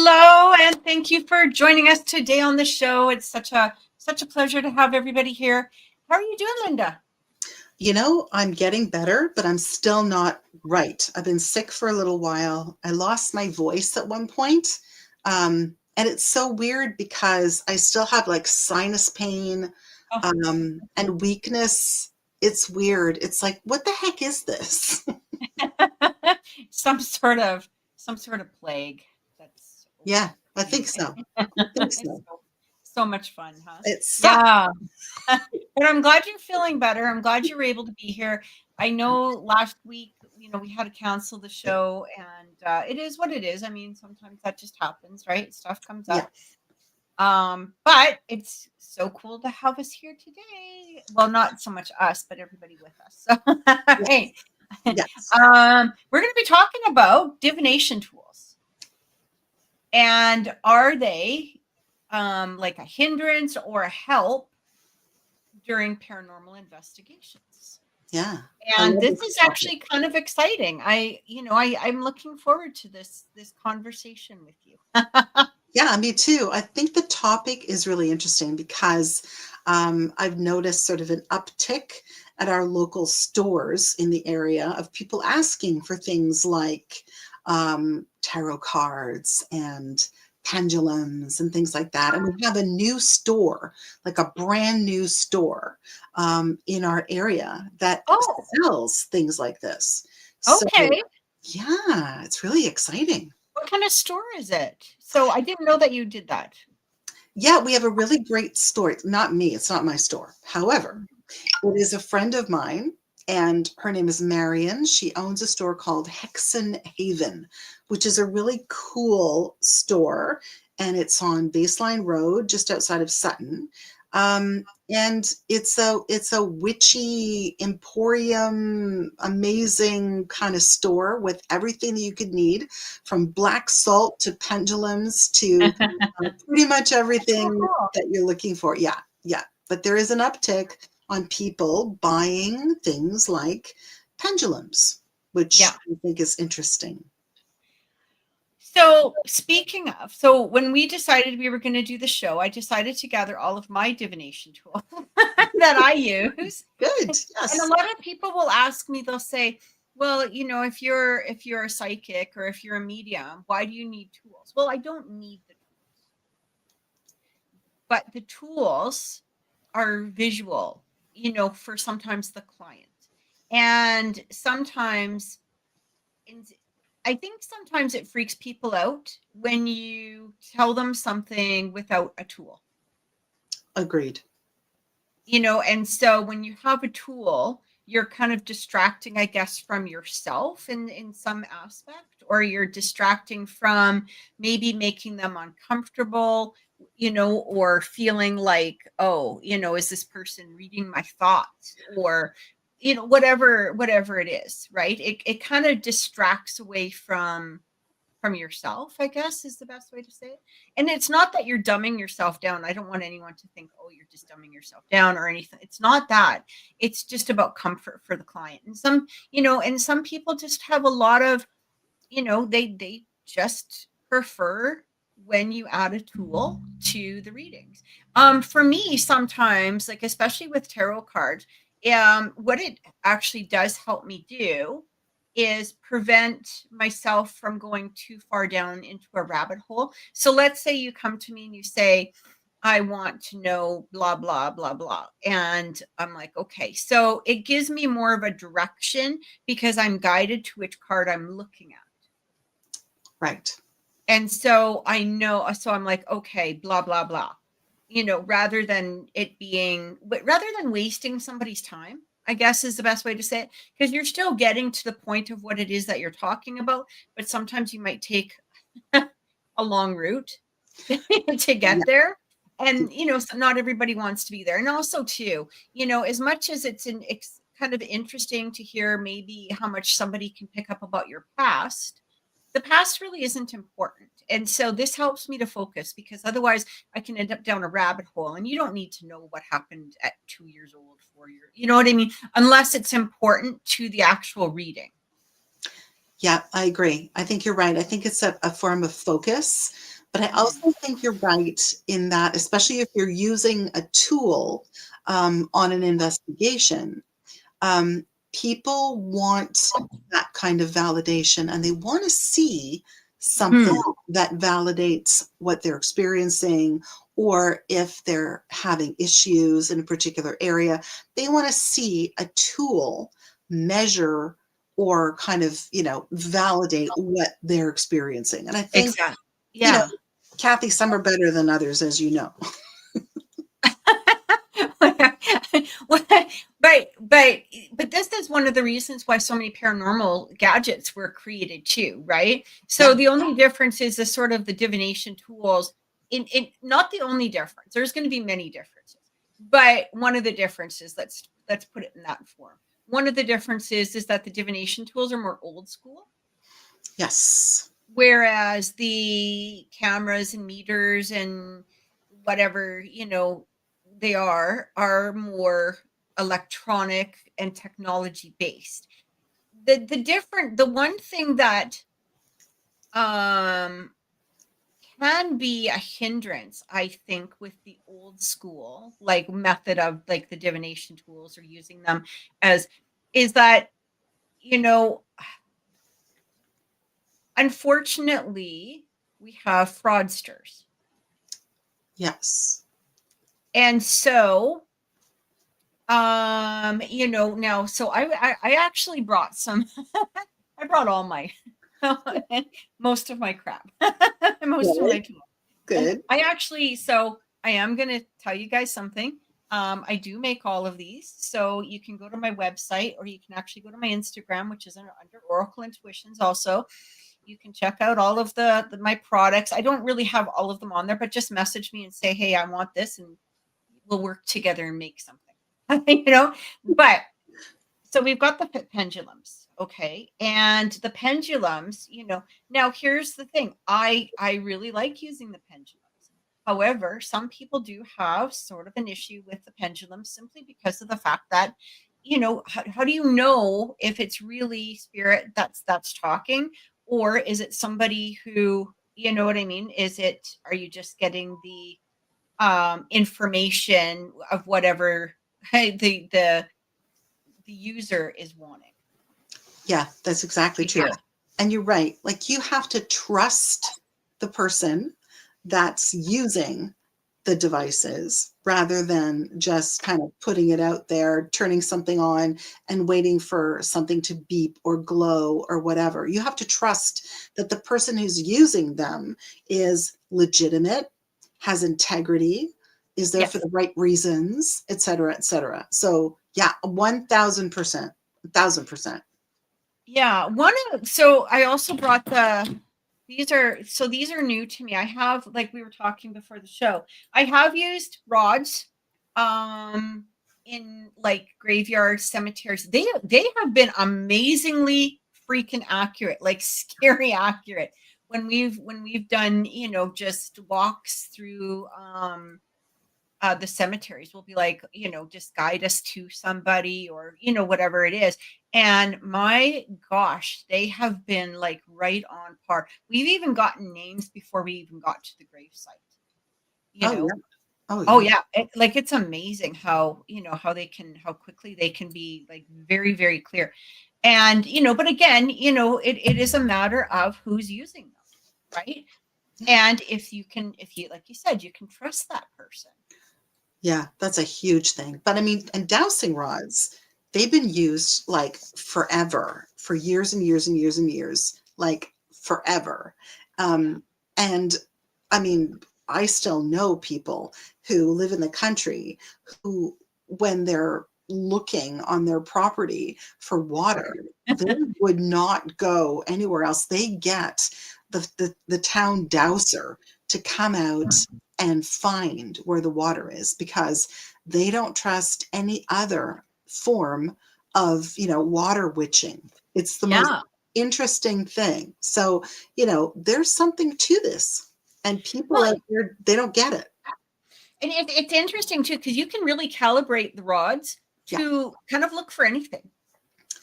Hello, and thank you for joining us today on the show. It's such a pleasure to have everybody here. How are you doing, Lynda? I'm getting better, but I'm still not right. I've been sick for a little while. I lost my voice at one point. And it's so weird because I still have like sinus pain Oh, and weakness. It's weird. It's like, what the heck is this? some sort of some sort of plague that's Yeah, over I think you. so. I think It's so. so much fun, huh? It sucks. Yeah. But I'm glad you're feeling better. I'm glad you were able to be here. I know last week, we had to cancel the show, and it is what it is. I mean, sometimes that just happens, right? Stuff comes Yeah. up. But it's so cool to have us here today. Well, not so much us, but everybody with us. So, Yes. hey, Yes. we're going to be talking about divination tools, and are they like a hindrance or a help during paranormal investigations? Yeah. I And love this this is topic. actually kind of exciting. I'm looking forward to this conversation with you. Yeah, me too. I think the topic is really interesting because I've noticed sort of an uptick at our local stores in the area of people asking for things like tarot cards and pendulums and things like that. And we have a new store, like a brand new store in our area that Oh, sells things like this. So, okay. yeah, it's really exciting. What kind of store is it? So I didn't know that you did that. Yeah, we have a really great store. Not me, it's not my store. However, it is a friend of mine, and her name is Marion. She owns a store called Hexen Haven, which is a really cool store, and it's on Baseline Road, just outside of Sutton. And it's a witchy emporium, amazing kind of store with everything that you could need, from black salt to pendulums to pretty much So everything cool. that you're looking for. Yeah, yeah. But there is an uptick on people buying things like pendulums, which Yeah. I think is interesting. So speaking of, so when we decided we were going to do the show, I decided to gather all of my divination tools that I use. Good. And a Yes. lot of people will ask me, they'll say, well, if you're a psychic or if you're a medium, why do you need tools? Well, I don't need the tools, but the tools are visual, for sometimes the client. And sometimes, and I think sometimes it freaks people out when you tell them something without a tool, Agreed. and so when you have a tool, you're kind of distracting, I guess, from yourself in some aspect, or you're distracting from maybe making them uncomfortable, or feeling like, oh, is this person reading my thoughts, or whatever it is, right? It kind of distracts away from yourself, I guess, is the best way to say it. And it's not that you're dumbing yourself down. I don't want anyone to think, oh, you're just dumbing yourself down or anything. It's not that. It's just about comfort for the client. And some people just have a lot of, they just prefer when you add a tool to the readings. For me, sometimes, like especially with tarot cards, what it actually does help me do is prevent myself from going too far down into a rabbit hole. So let's say you come to me and you say, I want to know blah, blah, blah, blah. And I'm like, okay. So it gives me more of a direction because I'm guided to which card I'm looking at. Right. And so I know, so I'm like, okay, blah, blah, blah, rather than wasting somebody's time, I guess is the best way to say it. Because you're still getting to the point of what it is that you're talking about, but sometimes you might take a long route to Yeah. get there. And, so not everybody wants to be there. And also, too, as much as it's kind of interesting to hear maybe how much somebody can pick up about your past, the past really isn't important. And so this helps me to focus, because otherwise I can end up down a rabbit hole, and you don't need to know what happened at 2 years old, 4 years, you know what I mean? Unless it's important to the actual reading. Yeah, I agree. I think you're right. I think it's a form of focus But I also think you're right in that, especially if you're using a tool on an investigation, people want that kind of validation and they want to see something that validates what they're experiencing, or if they're having issues in a particular area, they want to see a tool measure or kind of, validate what they're experiencing. And I think, Exactly. you know, Yeah. Kathy, some are better than others, as you know. but this is one of the reasons why so many paranormal gadgets were created too, right? So Yeah. the only difference is the sort of the divination tools. In not the only difference. There's going to be many differences, but one of the differences. Let's put it in that form. One of the differences is that the divination tools are more old school, Yes. whereas the cameras and meters and whatever they are more electronic and technology based. The one thing that um can be a hindrance, I think, with the old school like method of like the divination tools or using them as is that you know unfortunately we have fraudsters. Yes. And so, now, so I actually brought some, I brought all my, most of my crap, most of my Good. tools. And Good. so I am going to tell you guys something. I do make all of these. So you can go to my website or you can actually go to my Instagram, which is under Oracle Intuitions also. You can check out all of my products. I don't really have all of them on there, but just message me and say, hey, I want this, and we'll work together and make something. But so we've got the pendulums, okay, and the pendulums, now here's the thing. I really like using the pendulums. However, some people do have sort of an issue with the pendulum simply because of the fact that how do you know if it's really spirit that's talking, or is it somebody who, you know what I mean, are you just getting the information of whatever the user is wanting. Yeah, that's exactly true. Yeah. And you're right. Like, you have to trust the person that's using the devices rather than just kind of putting it out there, turning something on and waiting for something to beep or glow or whatever. You have to trust that the person who's using them is legitimate, has integrity, is there for Yes. the right reasons, et cetera, et cetera. So yeah, 1000%, 1000%. Yeah. So I also brought these are new to me. I have, like we were talking before the show, I have used rods um in like graveyards, cemeteries. They have been amazingly freaking accurate, like scary accurate when we've done, just walks through the cemeteries. Will be like, just guide us to somebody, or whatever it is. And my gosh, they have been like right on par. We've even gotten names before we even got to the gravesite. you Oh, know yeah. Oh, oh yeah. yeah, it's amazing how quickly they can be like very, very clear. And but again, it is a matter of who's using them, right? Yeah. And if you like you said, you can trust that person. Yeah, that's a huge thing. But I mean, and dowsing rods, they've been used like forever, for years and years and years and years, like forever. And I mean, I still know people who live in the country who, when they're looking on their property for water, they would not go anywhere else. They get the town dowser to come out and find where the water is, because they don't trust any other form of, water witching. It's the most Yeah. interesting thing. So, there's something to this, and people Well, out there, they don't get it. and it's interesting too, because you can really calibrate the rods Yeah. to kind of look for anything,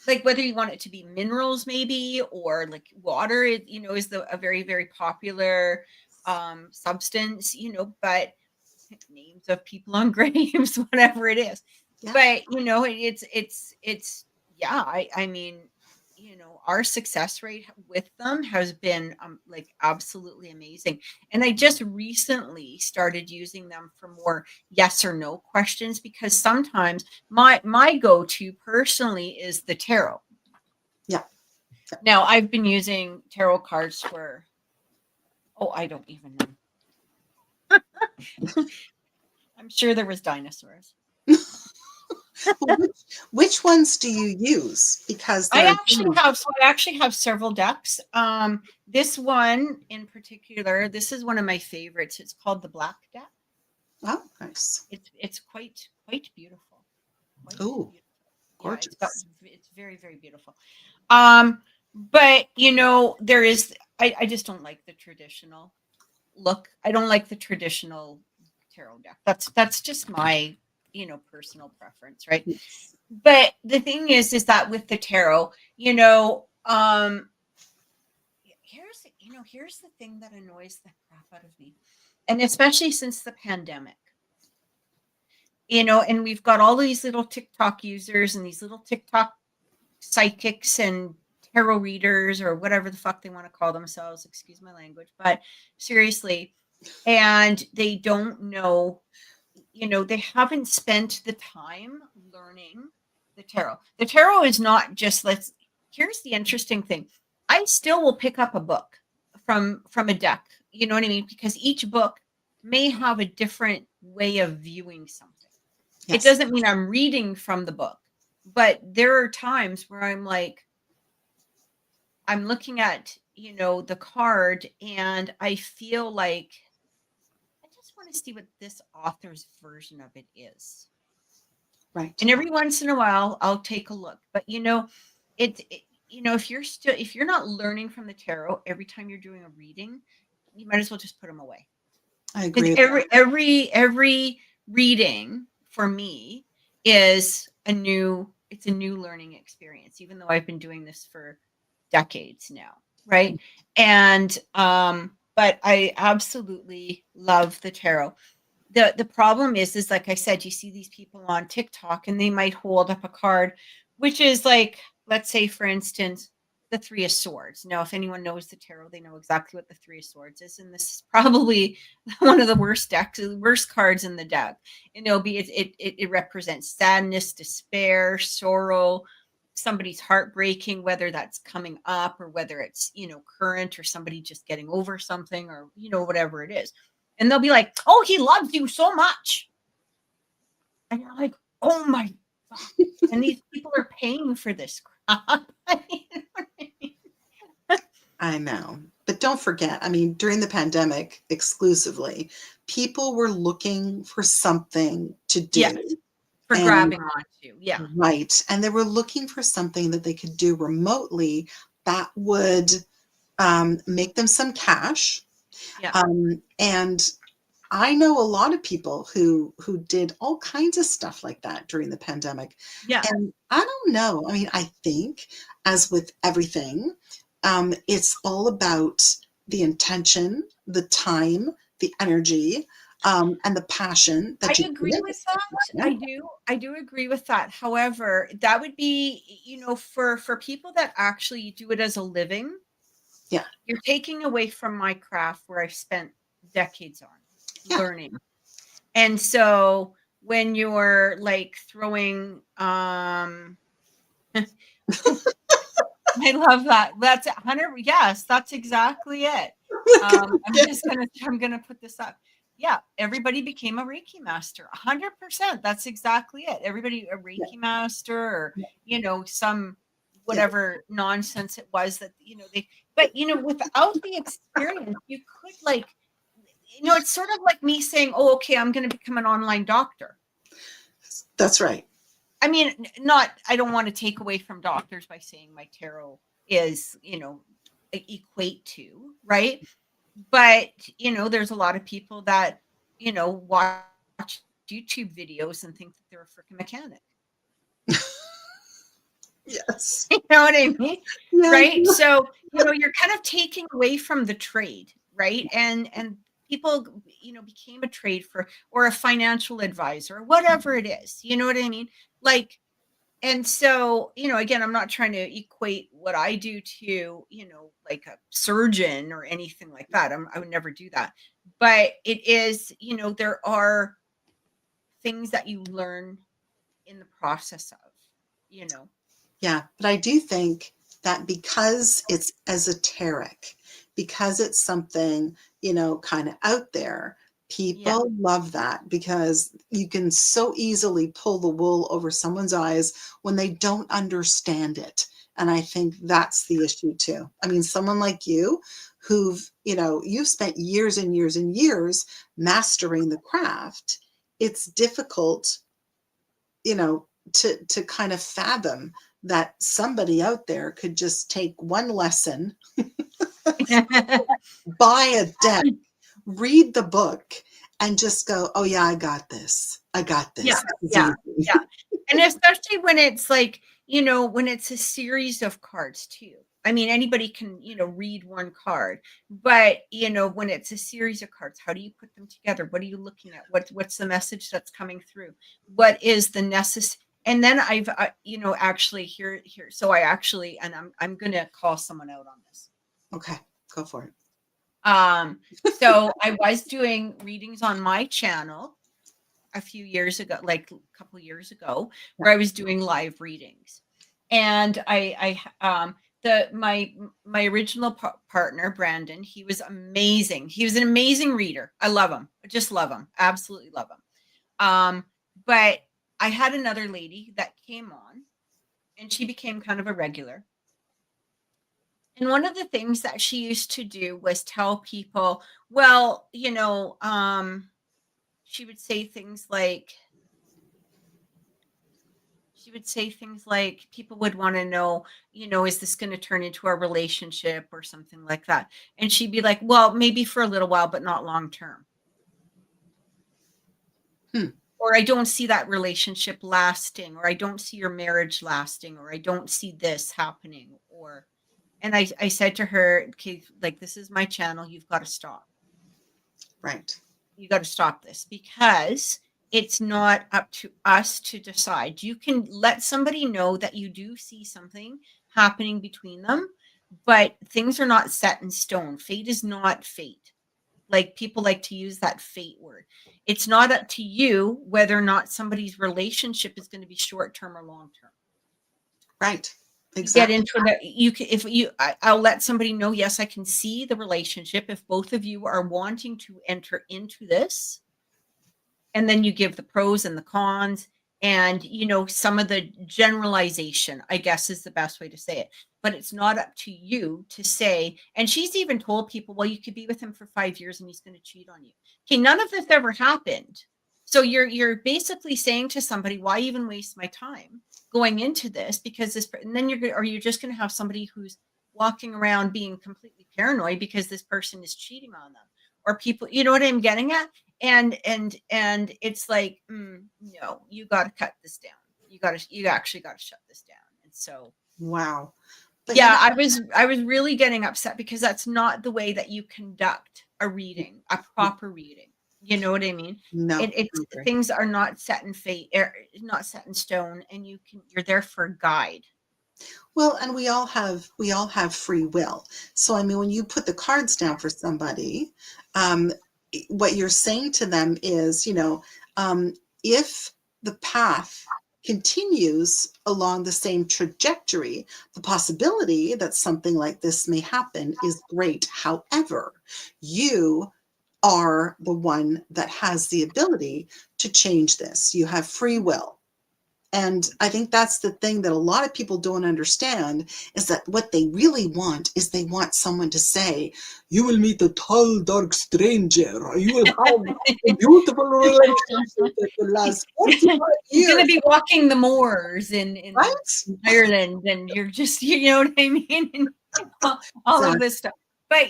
like whether you want it to be minerals maybe, or like water is a very, very popular substance, but names of people on graves, whatever it is. Yeah. But it's yeah, I mean, our success rate with them has been like absolutely amazing. And I just recently started using them for more yes or no questions, because sometimes my go-to personally is the tarot. Yeah. Now I've been using tarot cards for, I don't even know. I'm sure there was dinosaurs. Well, which ones do you use? Because I there are actually have so I actually have several decks. This one in particular, this is one of my favorites. It's called the Black Deck. oh, nice. It's quite beautiful. Quite Oh, beautiful. Yeah, gorgeous. it's very, very beautiful. But there is I just don't like the traditional look. I don't like the traditional tarot deck. That's just my, personal preference, right? Yes. But the thing is that with the tarot, here's the thing that annoys the crap out of me. And especially since the pandemic, and we've got all these little TikTok users and these little TikTok psychics and tarot readers, or whatever the fuck they want to call themselves, excuse my language, but seriously, and they don't know, they haven't spent the time learning the tarot. The tarot is not just here's the interesting thing. I still will pick up a book from a deck, you know what I mean? Because each book may have a different way of viewing something. It Yes. doesn't mean I'm reading from the book, but there are times where I'm like, I'm looking at, the card, and I feel like I just want to see what this author's version of it is. Right. And every once in a while, I'll take a look. But if you're not learning from the tarot every time you're doing a reading, you might as well just put them away. I Because agree with that. every reading for me is it's a new learning experience, even though I've been doing this for decades now, right? And but I absolutely love the tarot. The problem is like I said, you see these people on TikTok, and they might hold up a card, which is like, let's say, for instance, the Three of Swords. Now, if anyone knows the tarot, they know exactly what the Three of Swords is, and this is probably one of the worst cards in the deck. And it represents sadness, despair, sorrow, somebody's heartbreaking, whether that's coming up or whether it's current, or somebody just getting over something, or whatever it is. And they'll be like, oh, he loves you so much. And you're like, oh my fuck. And these people are paying for this crap. I know. But don't forget, I mean, during the pandemic exclusively, people were looking for something to do. Yes, for And grabbing onto. Yeah. right. And they were looking for something that they could do remotely that would make them some cash. Yeah. And I know a lot of people who did all kinds of stuff like that during the pandemic. Yeah. And I don't know. I mean, I think, as with everything, it's all about the intention, the time, the energy, and the passion that I you put agree into with that. something. Yeah. I do agree with that. However, that would be, for people that actually do it as a living, Yeah. you're taking away from my craft, where I've spent decades on Yeah. learning. And so when you're like throwing I love that. That's 100. Yes, that's exactly it. I'm gonna put this up. Yeah, everybody became a Reiki master. 100%. That's exactly it. Everybody a Yeah. Reiki master, or some Yeah. whatever nonsense it was that they. But without the experience, you could it's sort of like me saying, "Oh, okay, I'm going to become an online doctor." That's right. I mean, I don't want to take away from doctors by saying my tarot is, equate to, right? But, there's a lot of people that, watch YouTube videos and think that they're a freaking mechanic. Yes. You know what I mean? Yeah. Right? So, you're kind of taking away from the trade, right? And people, became a trade for, or a financial advisor, or whatever it is. You know what I mean? Like, and so, again, I'm not trying to equate what I do to, like a surgeon or anything like that. I would never do that. But it is, there are things that you learn in the process of, Yeah, but I do think that because it's esoteric, because it's something, kind of out there, Yeah. people love that because you can so easily pull the wool over someone's eyes when they don't understand it. And I think that's the issue too. I mean, someone like you you've spent years and years and years mastering the craft. It's difficult, to kind of fathom that somebody out there could just take one lesson, buy a deck, read the book, and just go, oh yeah, I got this. I got Yeah, this. It's yeah, easy. yeah. And especially when it's like, when it's a series of cards too. I mean, anybody can, read one card, but when it's a series of cards, how do you put them together? What are you looking at? What's the message that's coming through? What is the necessary? And then I've, actually here. So I actually, and I'm gonna call someone out on this. Okay, go for it. So I was doing readings on my channel a few years ago, like a couple of years ago, where I was doing live readings. And my original partner, Brandon, he was amazing. He was an amazing reader. I love him. I just love him. Absolutely love him. But I had another lady that came on, and she became kind of a regular. And one of the things that she used to do was tell people, well, she would say things like, people would want to know, is this going to turn into a relationship or something like that? And she'd be like, well, maybe for a little while, but not long term. Or I don't see that relationship lasting, or I don't see your marriage lasting, or I don't see this happening. And I said to her, okay, like, this is my channel. You've got to stop. Right. You got to stop this, because it's not up to us to decide. You can let somebody know that you do see something happening between them, but things are not set in stone. Fate is not fate. Like, people like to use that fate word. It's not up to you whether or not somebody's relationship is going to be short term or long term. Right. You get Exactly. into that. I'll let somebody know, yes, I can see the relationship if both of you are wanting to enter into this. And then you give the pros and the cons, and some of the generalization, I guess, is the best way to say it. But it's not up to you to say. And she's even told people, well, you could be with him for 5 years and he's going to cheat on you. Okay, none of this ever happened. So you're basically saying to somebody, why even waste my time going into this? Because and then you're just going to have somebody who's walking around being completely paranoid because this person is cheating on them, or people, you know what I'm getting at? And it's like, no, you got to cut this down. You actually got to shut this down. And so, Wow. But yeah, I was really getting upset, because that's not the way that you conduct a reading, a proper reading. You know what I mean? no. It's Okay. things are not set in fate, not set in stone, and you're there for a guide. Well, and we all have free will. So I mean, when you put the cards down for somebody, um, what you're saying to them is, if the path continues along the same trajectory, the possibility that something like this may happen is great. However, you are the one that has the ability to change this. You have free will. And I think that's the thing that a lot of people don't understand, is that what they really want is they want someone to say, you will meet a tall, dark stranger, or you will have a beautiful relationship that will last 45 He's going to years. be walking the moors in Right? Ireland, and you're just, you know what I mean? And all of Exactly. this stuff. But,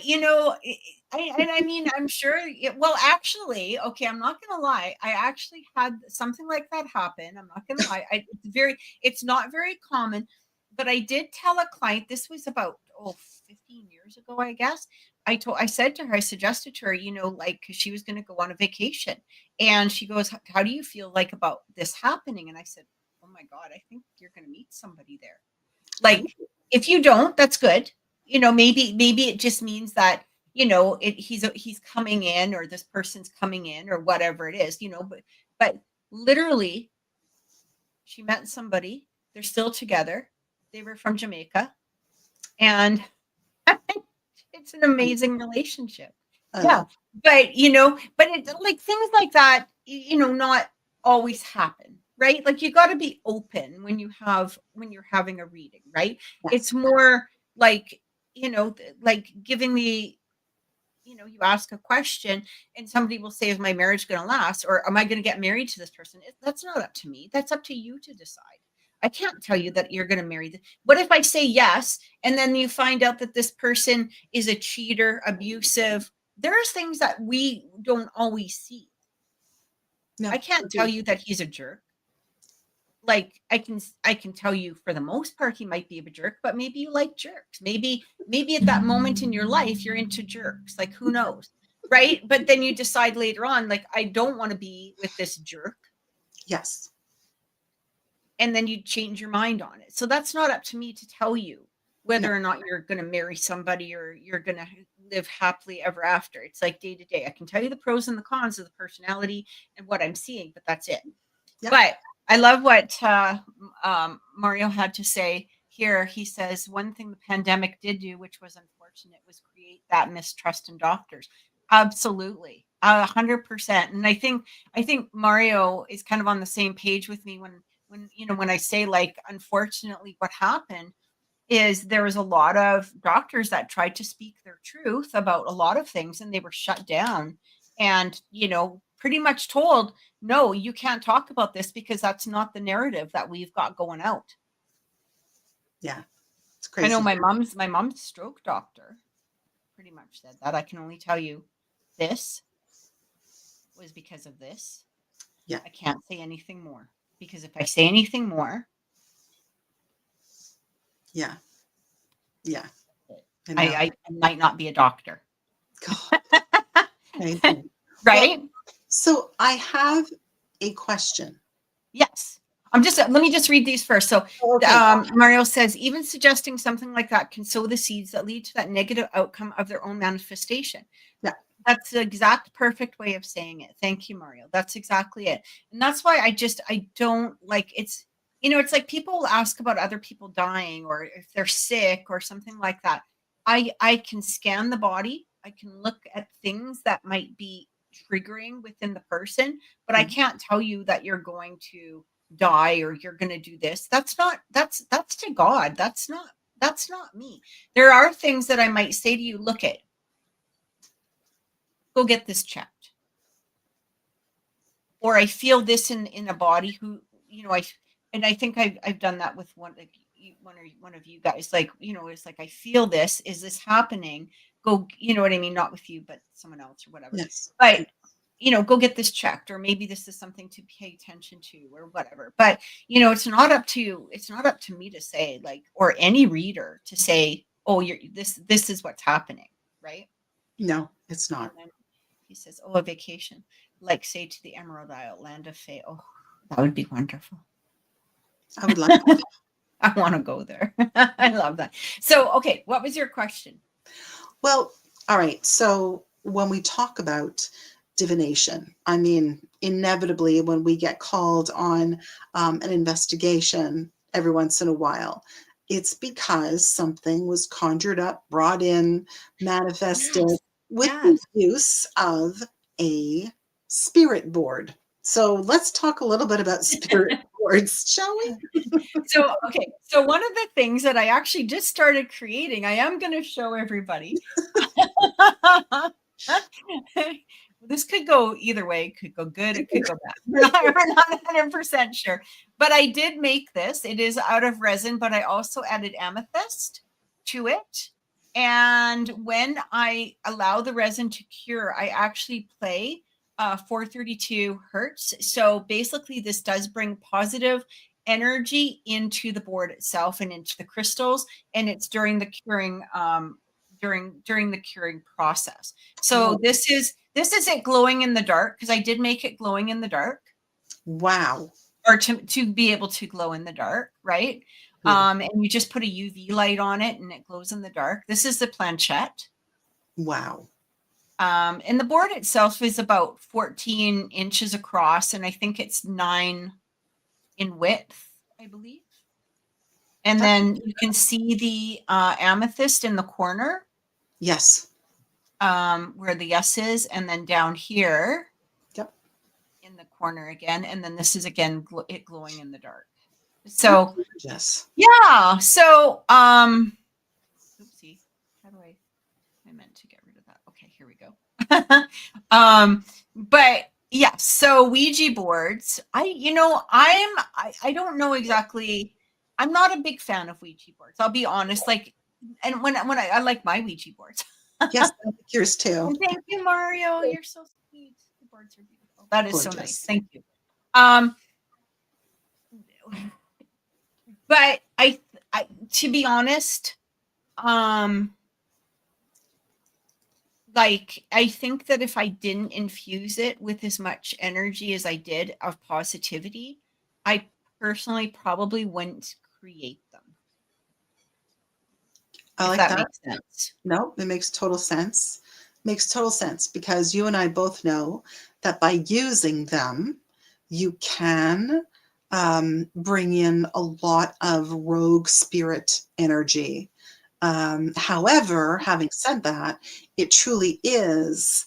I mean, I'm sure, well, actually, okay, I'm not going to lie. I actually had something like that happen. I'm not going to lie. It's not very common, but I did tell a client, this was about, 15 years ago, I guess. I said to her, I suggested to her, like, because she was going to go on a vacation, and she goes, how do you feel like about this happening? And I said, oh my God, I think you're going to meet somebody there. Like, if you don't, that's good. Maybe it just means that, he's coming in, or this person's coming in, or whatever it is, but literally she met somebody. They're still together. They were from Jamaica, and it's an amazing relationship. Yeah. But it, like, things like that, not always happen, right? Like, you got to be open when you're having a reading, right? Yes. It's more like, like giving the, you ask a question and somebody will say, is my marriage going to last? Or am I going to get married to this person? That's not up to me. That's up to you to decide. I can't tell you that you're going to marry. What if I say yes, and then you find out that this person is a cheater, abusive? There's things that we don't always see. No, I can't tell you that he's a jerk. Like, I can tell you for the most part he might be a jerk, but maybe you like jerks. Maybe at that moment in your life you're into jerks. Like, who knows, right? But then you decide later on, like, I don't want to be with this jerk. Yes. And then you change your mind on it. So that's not up to me to tell you whether or not you're going to marry somebody or you're going to live happily ever after. It's like day to day. I can tell you the pros and the cons of the personality and what I'm seeing, but that's it. Yeah. But I love what Mario had to say here. He says, one thing the pandemic did do, which was unfortunate, was create that mistrust in doctors. Absolutely. 100%. And I think Mario is kind of on the same page with me when I say, like, unfortunately, what happened is there was a lot of doctors that tried to speak their truth about a lot of things, and they were shut down and, pretty much told, no, you can't talk about this because that's not the narrative that we've got going out. Yeah. It's crazy. I know my mom's stroke doctor pretty much said that. I can only tell you this was because of this. Yeah. I can't say anything more, because if I say anything more, yeah. I might not be a doctor. God. Right? Well, so I have a question. Yes. Let me just read these first. So Mario says, even suggesting something like that can sow the seeds that lead to that negative outcome of their own manifestation. Yeah. That's the exact perfect way of saying it. Thank you, Mario. That's exactly it. And that's why I don't like, it's, it's like people ask about other people dying or if they're sick or something like that. I can scan the body. I can look at things that might be triggering within the person, but I can't tell you that you're going to die or you're going to do this. That's to God. That's not me. There are things that I might say to you, look at, go get this checked. Or I feel this in a body I think I've done that with one of you guys, like, it's like, I feel this, is this happening? Go, you know what I mean? Not with you, but someone else or whatever. Yes. But, go get this checked, or maybe this is something to pay attention to or whatever. But, it's not up to me to say, like, or any reader to say, oh, this is what's happening. Right. No, it's not. He says, oh, a vacation, like, say, to the Emerald Isle, Land of Fae. Oh, that would be wonderful. I would like that. I want to go there. I love that. So, okay, what was your question? Well, all right. So when we talk about divination, I mean, inevitably, when we get called on an investigation every once in a while, it's because something was conjured up, brought in, manifested with the use of a spirit board. So let's talk a little bit about spirit boards, shall we? So one of the things that I actually just started creating, I am going to show everybody. This could go either way. It could go good. It could go bad. We're not 100% sure. But I did make this. It is out of resin, but I also added amethyst to it. And when I allow the resin to cure, I actually play 432 hertz. So basically, this does bring positive energy into the board itself and into the crystals, and it's during the curing during the curing process. So Oh, this is it glowing in the dark, because I did make it glowing in the dark, wow. or to be able to glow in the dark, right? Beautiful. And you just put a UV light on it and it glows in the dark. This is the planchette. Wow. And the board itself is about 14 inches across, and I think it's 9 in width, I believe. And That, then you can see the amethyst in the corner, yes. where the yes is, and then down here Yep. in the corner again, and then this is again it glowing in the dark. Oh, So gorgeous. yeah, so oopsie, how do I meant to get rid of that. Okay, here we go. But yeah, so Ouija boards, I don't know exactly. I'm not a big fan of Ouija boards. I'll be honest. Like, and when I like my Ouija boards. Yes, I like yours too. And thank you, Mario. You're so sweet. The boards are beautiful. That is so nice. Gorgeous. Thank you. Um, but I to be honest, like, I think that if I didn't infuse it with as much energy as I did of positivity, I personally probably wouldn't create them. I If like that that. makes sense. No, it makes total sense. Makes total sense because you and I both know that by using them, you can bring in a lot of rogue spirit energy. However, having said that, it truly is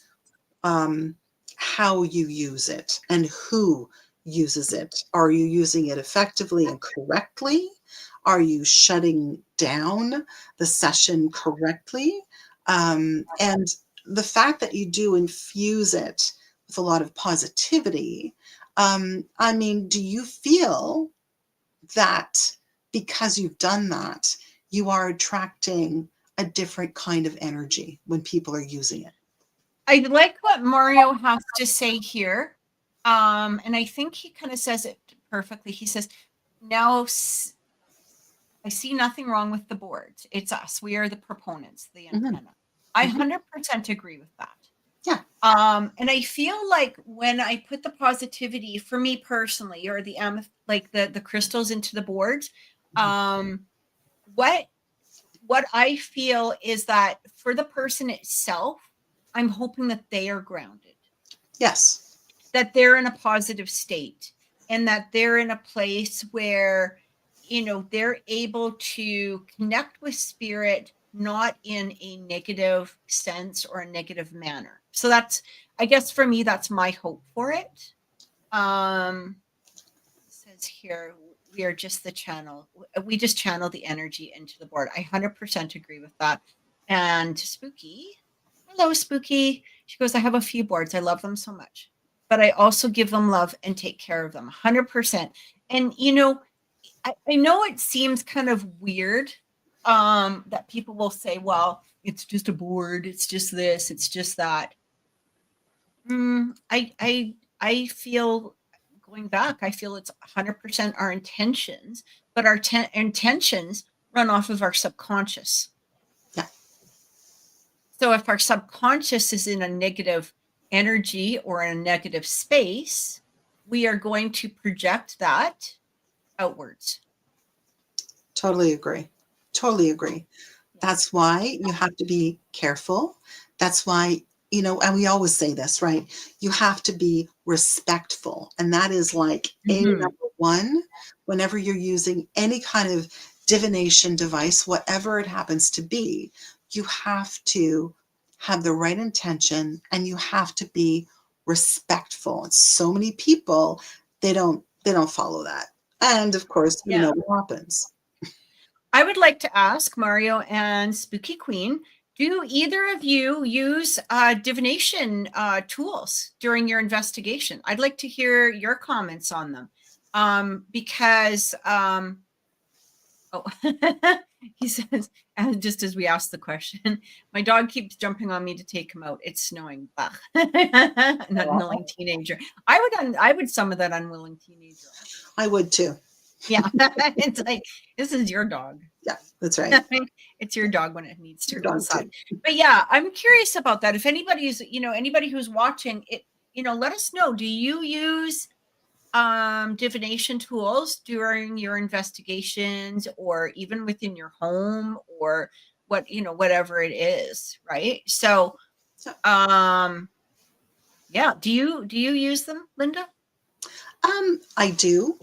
how you use it and who uses it. Are you using it effectively and correctly? Are you shutting down the session correctly? And the fact that you do infuse it with a lot of positivity, I mean, do you feel that because you've done that, you are attracting a different kind of energy when people are using it? I like what Mario has to say here. And I think he kind of says it perfectly. He says, now I see nothing wrong with the boards. It's us. We are the proponents, the Mhm, antenna. I mhm. 100% agree with that. Yeah. And I feel like when I put the positivity for me personally, or the like the crystals into the boards, Mhm. what I feel is that for the person itself, I'm hoping that they are grounded, Yes. that they're in a positive state, and that they're in a place where they're able to connect with spirit, not in a negative sense or a negative manner. So that's, I guess, for me, that's my hope for it. It says here, we are just the channel, we just channel the energy into the board. I 100% agree with that. And Spooky, hello Spooky, she goes, I have a few boards, I love them so much, but I also give them love and take care of them 100%. And I know it seems kind of weird, that people will say, well, it's just a board, it's just this, it's just that. I feel, going back, I feel it's 100% our intentions, but our intentions run off of our subconscious. Yeah. So if our subconscious is in a negative energy or in a negative space, we are going to project that outwards. Totally agree. Totally agree. That's why you have to be careful. That's why, and we always say this, right? You have to be respectful. And that is like number one, whenever you're using any kind of divination device, whatever it happens to be, you have to have the right intention and you have to be respectful. And so many people, they don't follow that. And of course, Yeah. what happens. I would like to ask Mario and Spooky Queen, do either of you use divination tools during your investigation? I'd like to hear your comments on them, because oh, he says, and just as we asked the question, my dog keeps jumping on me to take him out. It's snowing. Not unwilling teenager. I would summon that unwilling teenager. I would too. Yeah. It's like, this is your dog. Yeah, that's right. It's your dog when it needs to Your go dog outside. too. But yeah, I'm curious about that. If anybody's, anybody who's watching it, let us know. Do you use divination tools during your investigations, or even within your home, or whatever it is, right? So So, yeah, do you use them, Lynda? I do.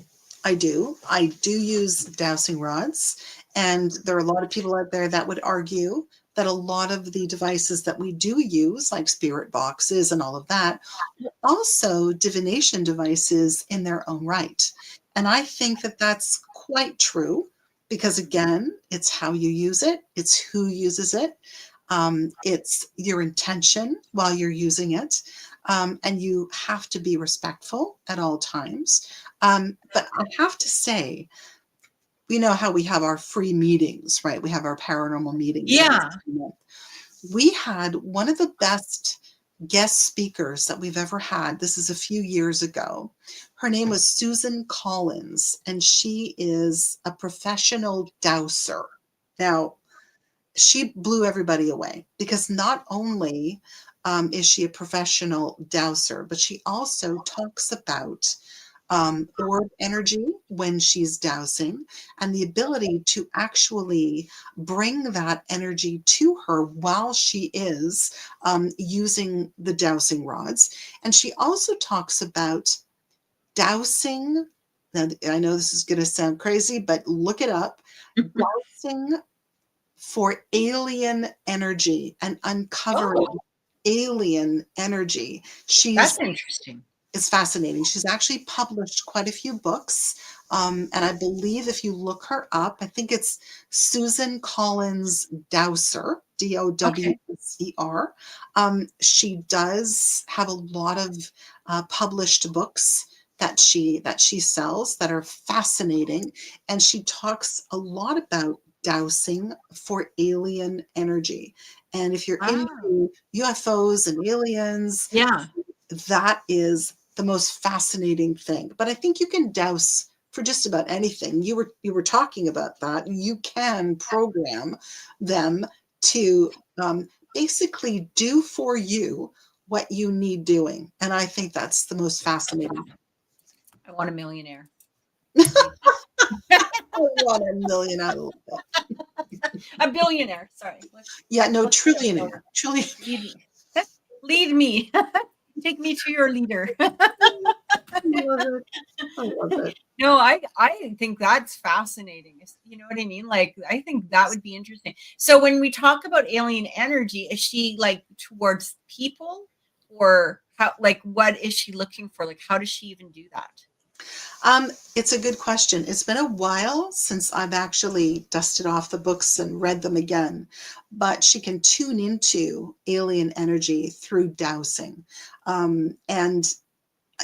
I do use dowsing rods, and there are a lot of people out there that would argue that a lot of the devices that we do use, like spirit boxes and all of that, are also divination devices in their own right. And I think that that's quite true because, again, it's how you use it, it's who uses it, it's your intention while you're using it. And you have to be respectful at all times. But I have to say, we know how we have our free meetings, right? We have our paranormal meetings every Yeah. month. We had one of the best guest speakers that we've ever had. This is a few years ago. Her name was Susan Collins, and she is a professional dowser. Now, she blew everybody away because not only is she a professional dowser, but she also talks about orb energy when she's dowsing and the ability to actually bring that energy to her while she is using the dowsing rods. And she also talks about dowsing. Now, I know this is going to sound crazy, but look it up. Dowsing for alien energy and uncovering Oh, alien energy. She's that's interesting. It's fascinating. She's actually published quite a few books. And I believe if you look her up, I think it's Susan Collins Dowser, Okay. Dowser. She does have a lot of published books that she sells that are fascinating. And she talks a lot about dowsing for alien energy. And if you're Wow. into UFOs and aliens, Yeah. that is the most fascinating thing. But I think you can douse for just about anything. You were talking about that. You can program them to basically do for you what you need doing, and I think that's the most fascinating. I want a millionaire. I want a million out of it. A billionaire. Sorry. Yeah, no, Let's say a billion. trillionaire, trillion. Lead me. Lead me. Take me to your leader. I love it. I love it. No, I think that's fascinating. You know what I mean? Like, I think that would be interesting. So when we talk about alien energy, is she like towards people, or how, like, what is she looking for? Like, how does she even do that? It's a good question. It's been a while since I've actually dusted off the books and read them again, but she can tune into alien energy through dowsing. And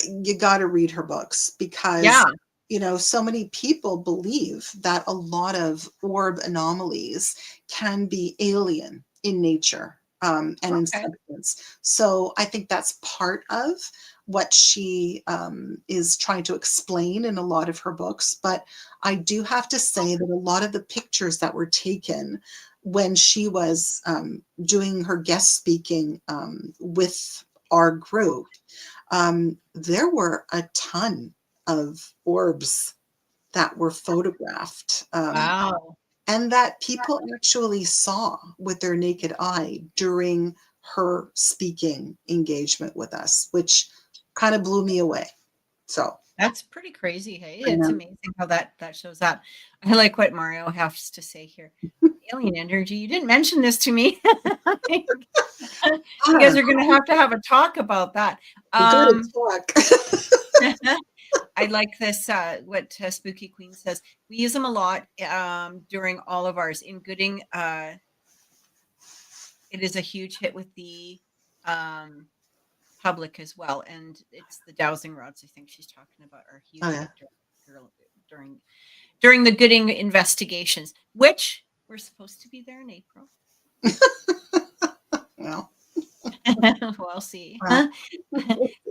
you got to read her books because, Yeah. so many people believe that a lot of orb anomalies can be alien in nature, and in Okay. substance. So I think that's part of what she is trying to explain in a lot of her books. But I do have to say that a lot of the pictures that were taken when she was doing her guest speaking with our group, there were a ton of orbs that were photographed, Wow. and that people actually saw with their naked eye during her speaking engagement with us, which kind of blew me away. So That's pretty crazy. Hey, I it's know. amazing how that shows up. I like what Mario has to say here. Alien energy. You didn't mention this to me. You Ah, guys are going to have a talk about that. we gotta Um, talk. I like this, what Spooky Queen says. We use them a lot during all of ours. In Gooding, it is a huge hit with the um, public as well. And it's the dowsing rods, I think she's talking about, are a Oh huge yeah. hit during during the Gooding investigations, which we're supposed to be there in April. Well, We'll see. well,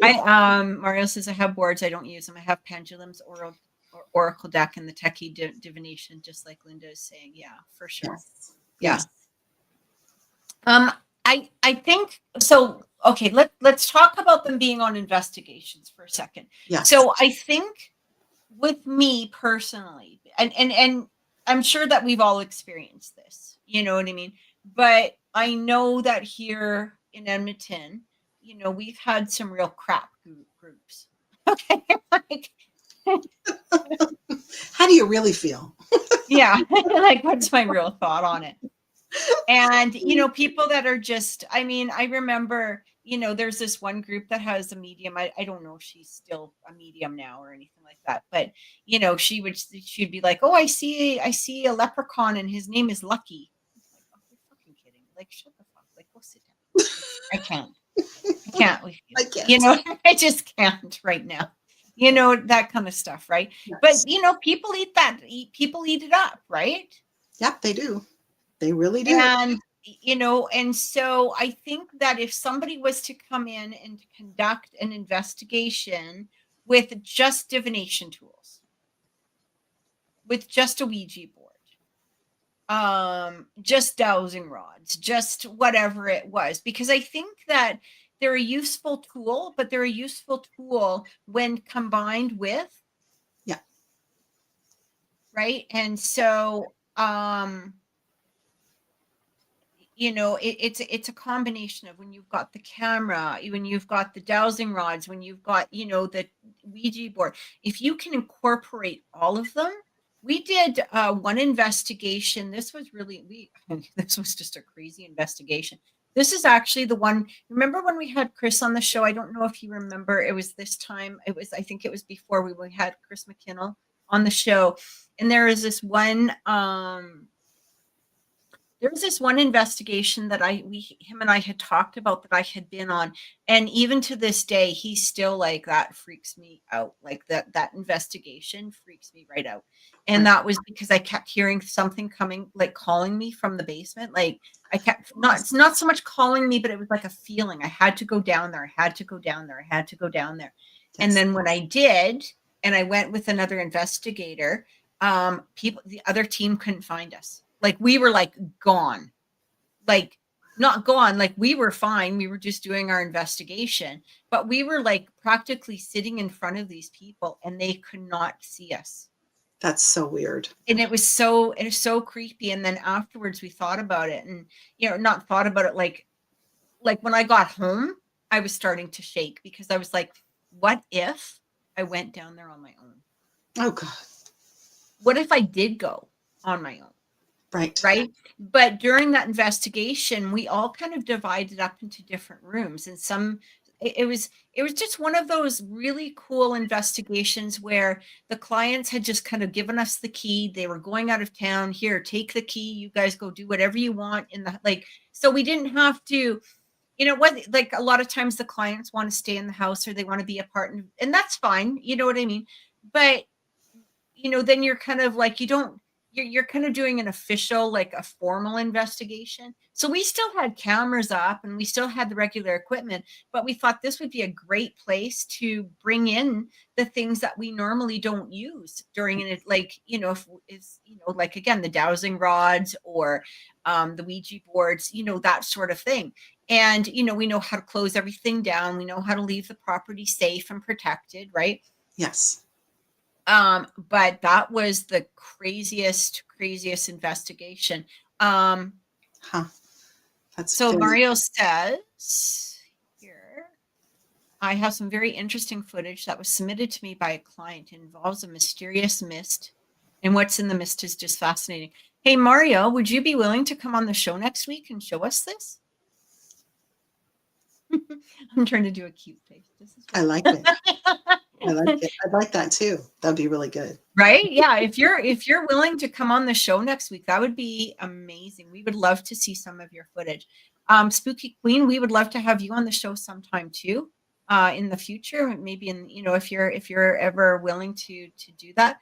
I Mario says I have boards. I don't use them. I have pendulums, oracle deck and the techie divination, just like Lynda is saying. Yeah, for sure. Yes. Yeah. Yes. I think so. Okay, let's talk about them being on investigations for a second. Yes. So I think with me personally, and I'm sure that we've all experienced this, you know what I mean? But I know that here in Edmonton, we've had some real crap groups. Okay. Like, How do you really feel? yeah. Like, what's my real thought on it? And, people that are just, I mean, I remember, there's this one group that has a medium. I don't know if she's still a medium now or anything like that, but, she'd be like, oh, I see a leprechaun and his name is Lucky. Like, oh, you're fucking kidding. Like, shut the fuck, like, go sit down. Like, I can't with you. I can't. I just can't right now. That kind of stuff, right? Yes. But, people people eat it up, right? Yep, they do. They really do. And, and so I think that if somebody was to come in and conduct an investigation with just divination tools, with just a Ouija board, just dowsing rods, just whatever it was, because I think that they're a useful tool, but they're a useful tool when combined with, yeah, right. And so, it's a combination of when you've got the camera, when you've got the dowsing rods, when you've got, the Ouija board, if you can incorporate all of them. We did one investigation. This was this was just a crazy investigation. This is actually the one, remember when we had Chris on the show? I don't know if you remember, it was this time, I think it was before we had Chris McKinnell on the show. And there is this one, there was this one investigation that him and I had talked about that I had been on. And even to this day, he's still like, that freaks me out. Like that investigation freaks me right out. And that was because I kept hearing something coming, like calling me from the basement. Like it's not so much calling me, but it was like a feeling. I had to go down there. I had to go down there. I had to go down there. Yes. And then when I did, and I went with another investigator, the other team couldn't find us. Like we were like gone, like not gone. Like we were fine. We were just doing our investigation, but we were like practically sitting in front of these people and they could not see us. That's so weird. And it was so creepy. And then afterwards we thought about it and, not thought about it. Like when I got home, I was starting to shake because I was like, what if I went down there on my own? Oh God. What if I did go on my own? Right. But during that investigation, we all kind of divided up into different rooms, and it was just one of those really cool investigations where the clients had just kind of given us the key. They were going out of town. Here, take the key. You guys go do whatever you want so we didn't have to, what, like a lot of times the clients want to stay in the house or they want to be a part, and that's fine. You know what I mean? But, then you're kind of like, you're kind of doing an official, like a formal investigation. So we still had cameras up and we still had the regular equipment, but we thought this would be a great place to bring in the things that we normally don't use during it. Like, like again, the dowsing rods or the Ouija boards, that sort of thing. And, we know how to close everything down. We know how to leave the property safe and protected, right? Yes. But that was the craziest investigation. That's so Mario says here, I have some very interesting footage that was submitted to me by a client. It involves a mysterious mist, and what's in the mist is just fascinating. Hey, Mario, would you be willing to come on the show next week and show us this? I'm trying to do a cute face. I like it. I like it. I'd like that too. That'd be really good. Right? Yeah. If you're willing to come on the show next week, that would be amazing. We would love to see some of your footage. Spooky Queen, we would love to have you on the show sometime too, in the future. Maybe if you're ever willing to do that.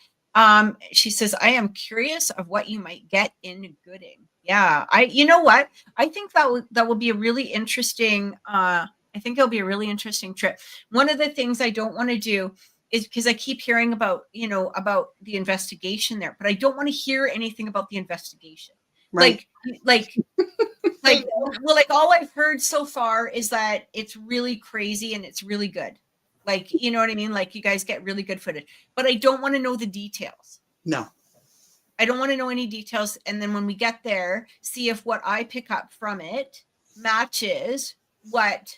She says, I am curious of what you might get in Gooding. Yeah. You know what? I think that will be a really interesting, I think it'll be a really interesting trip. One of the things I don't want to do is because I keep hearing about, about the investigation there, but I don't want to hear anything about the investigation. Right. Like, well, like all I've heard so far is that it's really crazy and it's really good. Like, you know what I mean? Like you guys get really good footage, but I don't want to know the details. No. I don't want to know any details. And then when we get there, see if what I pick up from it matches what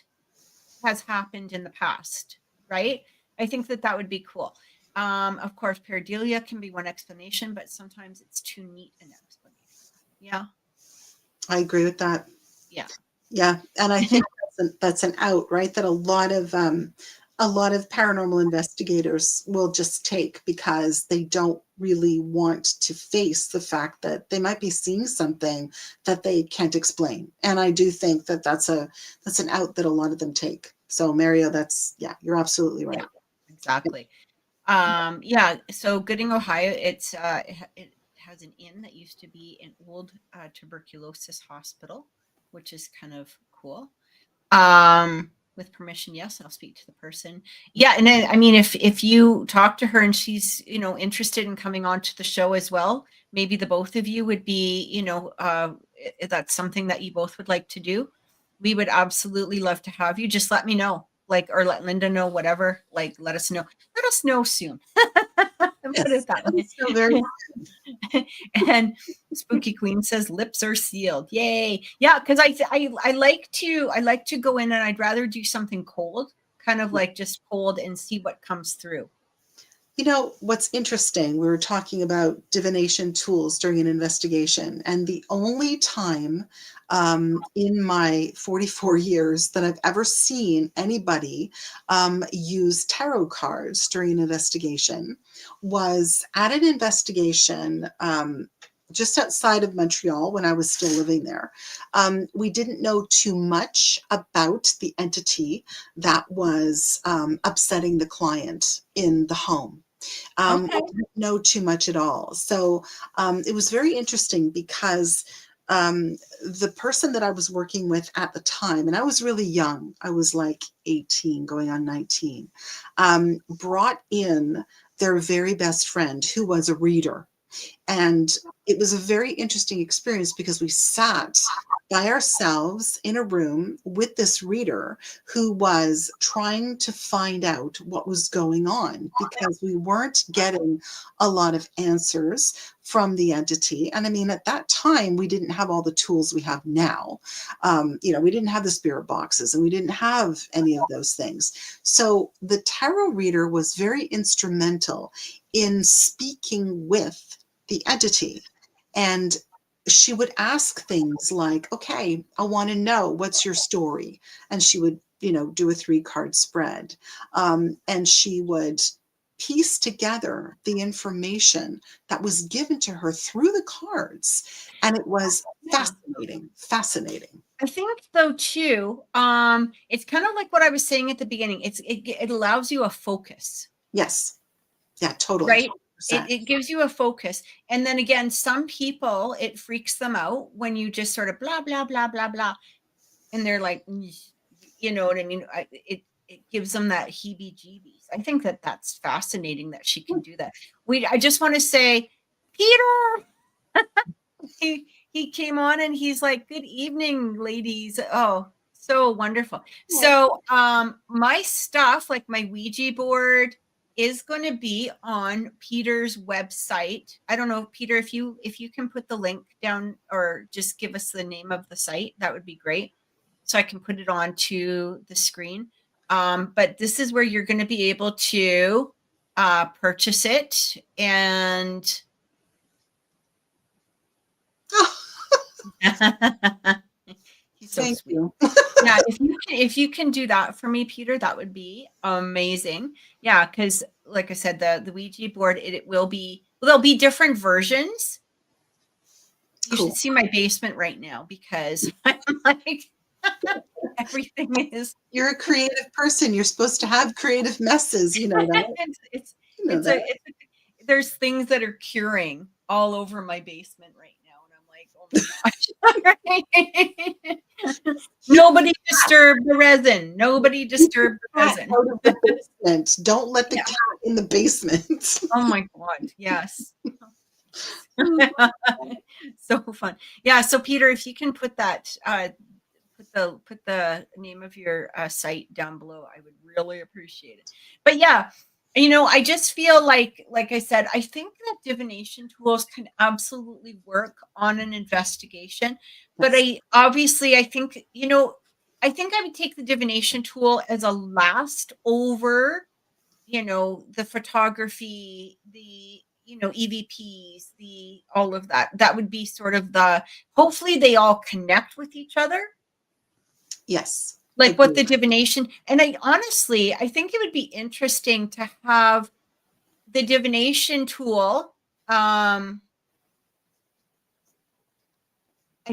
has happened in the past, right? I think that would be cool. Of course, pareidolia can be one explanation, but sometimes it's too neat an explanation. Yeah. I agree with that. Yeah. Yeah. And I think that's an out, right? That a lot of paranormal investigators will just take because they don't really want to face the fact that they might be seeing something that they can't explain. And I do think that that's an out that a lot of them take. So Mario, you're absolutely right. Yeah, exactly. So Gooding, Ohio, it has an inn that used to be an old tuberculosis hospital, which is kind of cool. With permission, yes, I'll speak to the person. Yeah, and then, I mean, if you talk to her and she's interested in coming on to the show as well, maybe the both of you would be, if that's something that you both would like to do, we would absolutely love to have you. Just let me know, or let Lynda know, whatever. Like, let us know soon. Yes, put it that way. So very And Spooky Queen says lips are sealed. Yay. Yeah, because I like to go in and I'd rather do something cold, kind of like just cold and see what comes through. What's interesting, we were talking about divination tools during an investigation, and the only time in my 44 years that I've ever seen anybody use tarot cards during an investigation was at an investigation just outside of Montreal when I was still living there. We didn't know too much about the entity that was upsetting the client in the home. We didn't know too much at all. So it was very interesting because the person that I was working with at the time, and I was really young, I was like 18 going on 19, brought in their very best friend who was a reader. And it was a very interesting experience because we sat by ourselves in a room with this reader who was trying to find out what was going on because we weren't getting a lot of answers from the entity. And I mean, at that time, we didn't have all the tools we have now. We didn't have the spirit boxes and we didn't have any of those things. So the tarot reader was very instrumental in speaking with the entity. And she would ask things like, okay, I want to know, what's your story? And she would, do a 3-card spread. And she would piece together the information that was given to her through the cards. And it was fascinating. I think though too, it's kind of like what I was saying at the beginning. It allows you a focus. Yes. Yeah, totally. Right. It gives you a focus. And then again, some people, it freaks them out when you just sort of blah, blah, blah, blah, blah. And they're like, you know what I mean? It gives them that heebie-jeebies. I think that's fascinating that she can do that. I just want to say, Peter, he came on and he's like, good evening, ladies. Oh, so wonderful. So my stuff, like my Ouija board, is going to be on Peter's website. I don't know, Peter, if you can put the link down or just give us the name of the site, that would be great. So I can put it onto the screen. But this is where you're going to be able to purchase it. And he's so Thank sweet. you. Yeah, if you can do that for me, Peter, that would be amazing. Yeah, because like I said, the Ouija board, there'll be different versions. You should see my basement right now because I'm like everything is. You're a creative person. You're supposed to have creative messes, that. There's things that are curing all over my basement right now, and I'm like, oh my gosh. Nobody disturb the resin. Nobody disturb the resin. Don't let the cat in the basement. Oh my God. Yes. So fun. Yeah. So Peter, if you can put that, put the name of your site down below, I would really appreciate it. But yeah, I just feel like I said, I think that divination tools can absolutely work on an investigation. But Yes. I think, I think I would take the divination tool as a last over, the photography, the, EVPs, the all of that. That would be sort of hopefully they all connect with each other, Yes. like what Agreed. the divination. And I think it would be interesting to have the divination tool. I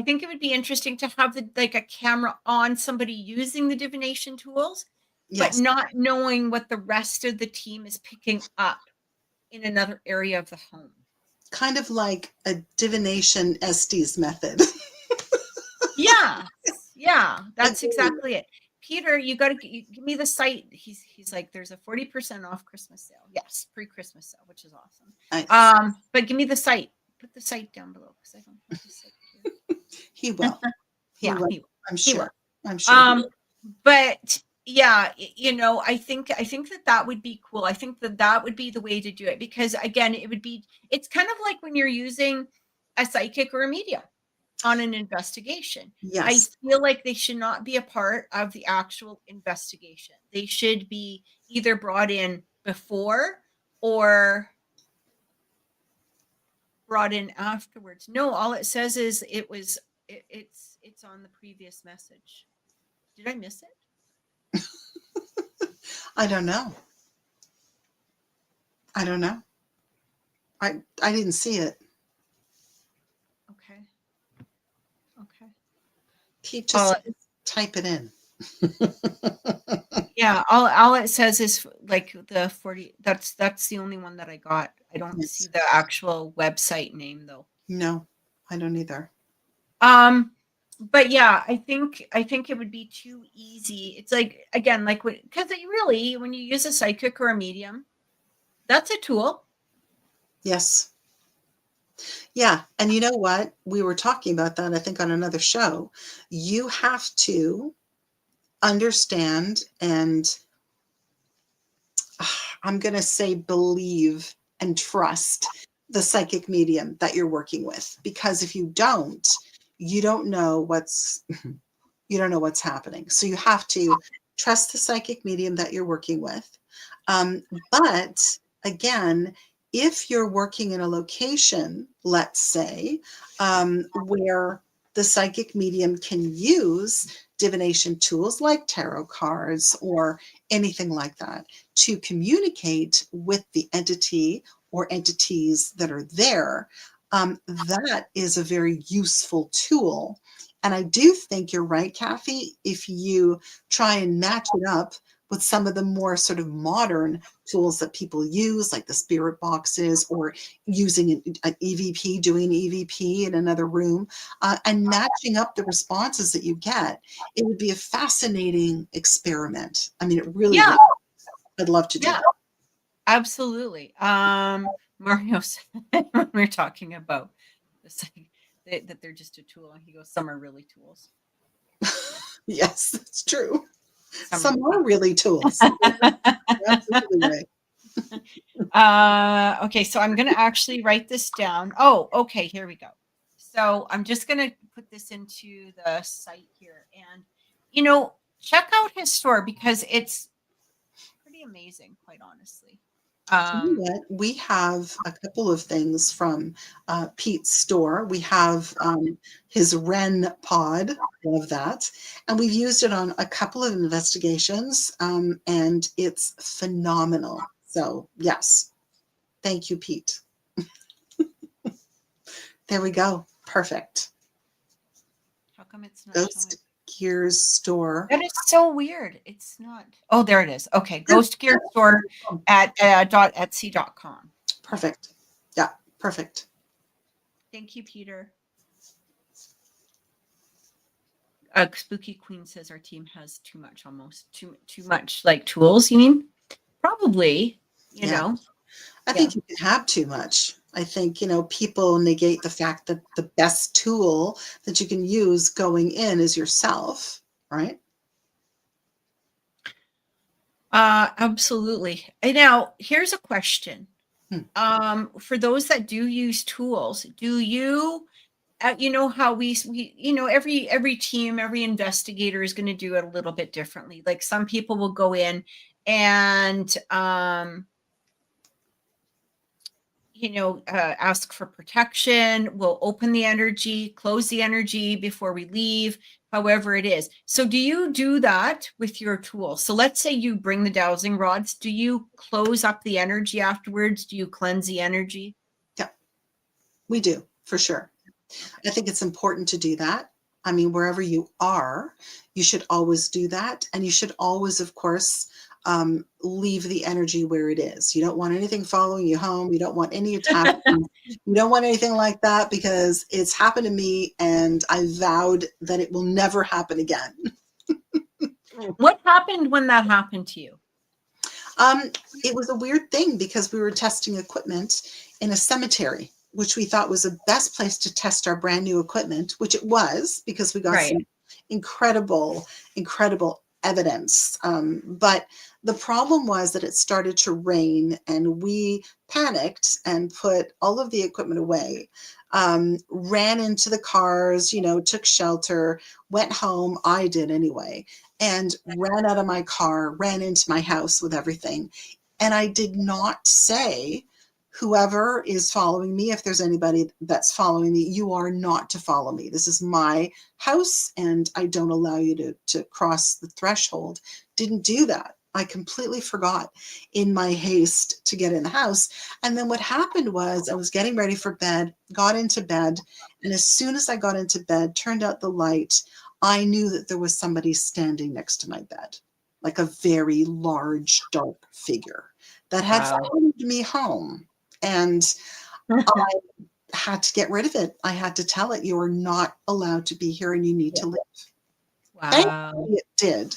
think it would be interesting to have like a camera on somebody using the divination tools, but Yes. not knowing what the rest of the team is picking up in another area of the home. Kind of like a divination Estes method. Yeah. Yeah, that's Agreed. exactly it. Peter, you got to give me the site. He's like, there's a 40% off Christmas sale. Yes, pre-Christmas sale, which is awesome. Nice. But give me the site. Put the site down below because I don't have the site here. He will. He Yeah, will. he will. I'm He sure. will. I'm sure. But yeah, I think that would be cool. I think that would be the way to do it because again, it's kind of like when you're using a psychic or a medium on an investigation. I Yes. feel like they should not be a part of the actual investigation. They should be either brought in before or brought in afterwards. No, all it says is it's on the previous message. Did I miss it? I don't know. I don't know. I didn't see it. Okay. Okay. Pete, just Uh, type it in. yeah, all it says is like the 40. That's the only one that I got. I don't see Yes. the actual website name though. No, I don't either. Um, but yeah, I think it would be too easy. It's like again, like because really, when you use a psychic or a medium, that's a tool. Yes. Yeah. And you know what? We were talking about that, I think, on another show. You have to understand and I'm going to say believe and trust the psychic medium that you're working with. Because if you don't, you don't know what's you don't know what's happening. So you have to trust the psychic medium that you're working with. But again, if you're working in a location, let's say, where the psychic medium can use divination tools like tarot cards or anything like that to communicate with the entity or entities that are there, that is a very useful tool. And I do think you're right, Kathy, if you try and match it up with some of the more sort of modern tools that people use, like the spirit boxes or using an EVP, doing an EVP in another room, and matching up the responses that you get, it would be a fascinating experiment. I mean, it really Yeah, would. I'd love to do yeah, that. absolutely. Mario said when we're talking about this, that they're just a tool, and he goes, "Some are really tools." Yes, that's true. Some Some are really tools. You're absolutely right. Okay, so I'm going to actually write this down. Oh, okay, here we go. So I'm just going to put this into the site here and, check out his store because it's pretty amazing, quite honestly. You know what? We have a couple of things from Pete's store. We have his Wren pod, love that. And we've used it on a couple of investigations, and it's phenomenal. So, yes, thank you, Pete. There we go. Perfect. How come it's not showing? Ghost Gears store. That is so weird. It's not. Oh, there it is. Okay, Ghost Gear Store at .etsy.com. Perfect. Yeah, perfect. Thank you, Peter. Spooky Queen says our team has too much, almost too much like tools. You mean? Probably. you Yeah. know? I Yeah. think you can have too much. I think, people negate the fact that the best tool that you can use going in is yourself, right? Absolutely. And now here's a question. Hmm. For those that do use tools, do you, you know how we every team, every investigator is going to do it a little bit differently. Like some people will go in and ask for protection. We'll open the energy, close the energy before we leave, however it is. So do you do that with your tools? So let's say you bring the dowsing rods. Do you close up the energy afterwards? Do you cleanse the energy? Yeah, we do, for sure. Okay. I think it's important to do that. I mean, wherever you are, you should always do that. And you should always, of course, leave the energy where it is. You don't want anything following you home. You don't want any attachments. You don't want anything like that, because it's happened to me and I vowed that it will never happen again. What happened when that happened to you? It was a weird thing because we were testing equipment in a cemetery, which we thought was the best place to test our brand new equipment, which it was, because we got Right. some incredible, incredible evidence. But the problem was that it started to rain and we panicked and put all of the equipment away, ran into the cars, took shelter, went home. I did anyway, and ran out of my car, ran into my house with everything. And I did not say, whoever is following me, if there's anybody that's following me, you are not to follow me. This is my house and I don't allow you to cross the threshold. Didn't do that. I completely forgot in my haste to get in the house. And then what happened was I was getting ready for bed, got into bed. And as soon as I got into bed, turned out the light, I knew that there was somebody standing next to my bed, like a very large, dark figure that had Wow. followed me home. And I had to get rid of it. I had to tell it, you are not allowed to be here and you need to leave. Wow. Thankfully, it did.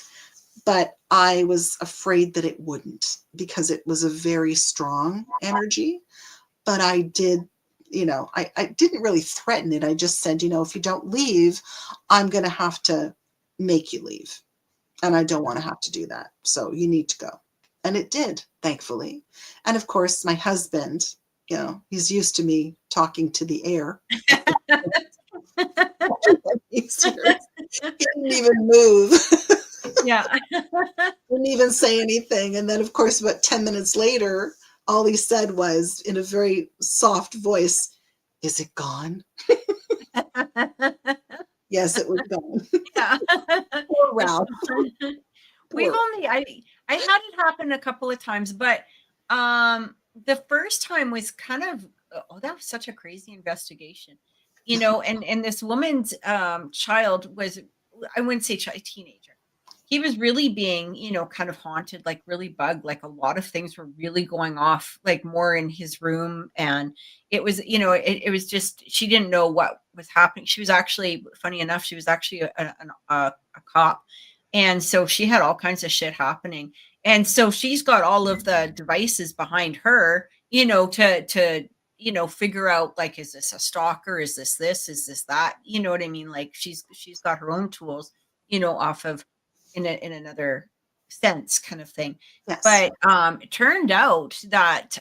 But I was afraid that it wouldn't, because it was a very strong energy. But I did, I didn't really threaten it. I just said, if you don't leave, I'm going to have to make you leave. And I don't want to have to do that. So you need to go. And it did, thankfully. And of course, my husband, he's used to me talking to the air. He didn't even move. Yeah. Didn't even say anything. And then, of course, about 10 minutes later, all he said was, in a very soft voice, "Is it gone?" Yes, it was gone. Yeah. Poor It's Ralph. we've Poor. only I had it happen a couple of times, but the first time was kind of, oh, that was such a crazy investigation. And this woman's child was, I wouldn't say teenager. He was really being, kind of haunted, like really bugged, like a lot of things were really going off, like more in his room. And it was, it was just, she didn't know what was happening. She was actually, funny enough, she was actually a cop. And so she had all kinds of shit happening. And so she's got all of the devices behind her, to figure out, like, is this a stalker? Is this, is this that? You know what I mean? Like she's got her own tools, off of, in another sense, kind of thing. Yes. But it turned out that